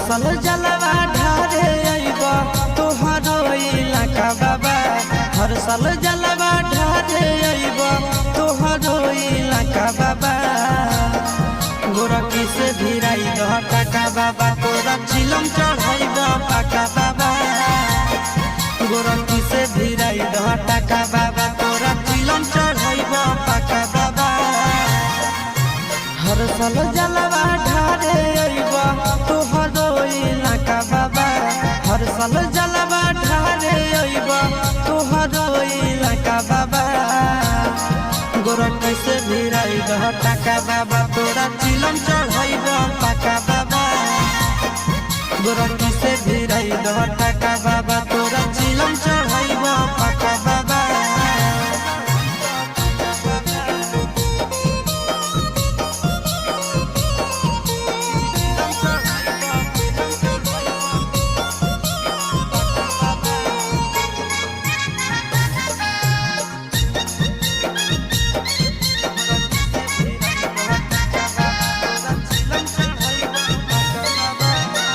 साल जलवा ढारे अइबा तोहरो इलाका बाबा। हर साल जलवा ढारे अइबा तोहरो इलाका बाबा। गोरखी से भिराई दह टाका बाबा तोरा चिलम चढ़ाइबा पाका बाबा। गोरखी से भिराई दह टाका बाबा तोरा चिलम चढ़ाइबा पाका बाबा। हर साल जलवा ढारे अइबा तोहरो इलाका बाबा। हर साल जलवा ढारे अइबा तोहरो इलाका बाबा। गोरखी से भिराई दह टाका बाबा तोरा चिलम चढ़ाइबा पाका बाबा। गोरखी से भिराई दह टाका बाबा तोरा चिलम चढ़ाइबा पाका बाबा।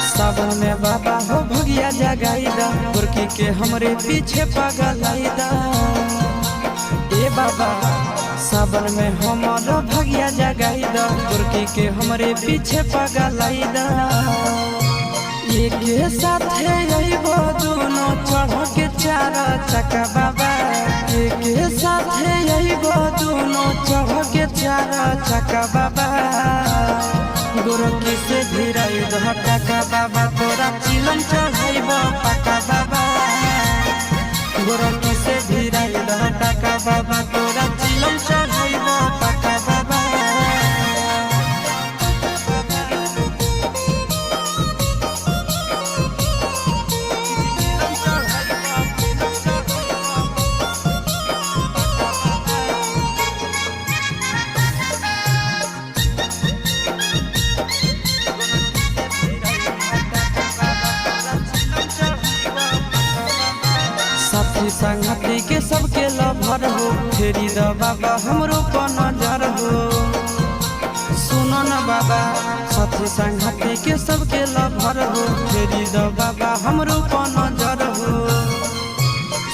सावन में बाबा हो भगिया जगाईदा गोरखी के हमरे पीछे पगलाईदा। ए बाबा सावन में हमारा भगिया जगाईदा गोरखी के हमरे पीछे पगलाईदा। एक साथे अइबो दोनों चढ़ के चार चक्का बाबा। एक साथे अइबो दोनों चढ़ के चार चक्का बाबा। गोरखी से भिराई दह टाका बाबा तोरा चिलम चढ़ाइबा पाका बाबा। गोरखी से भिराई दह टाका बाबा तोरा चिलम चढ़ाइबा पाका बाबा। साथी संगति के सबके लभर हो फेरी द बाबा हमरो पर नजर हो। सुनो न बाबा साथी संगति के सबके लभर हो फेरी द बाबा हमरो पर नजर हो।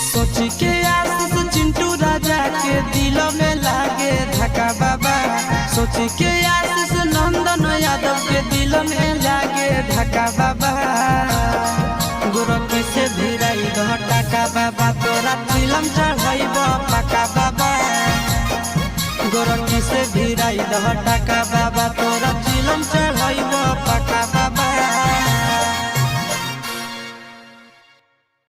सोची के आशीष चिंटू राजा के दिल में लागे धक्का बाबा। सोची के आशीष नंदन यादव के दिल में लागे धक्का बाबा। गोरखी से भिराई दह टाका बाबा तोरा चिलम चढ़ाइबा पाका बाबा। गोरखी से भिराई दह टाका बाबा तोरा चिलम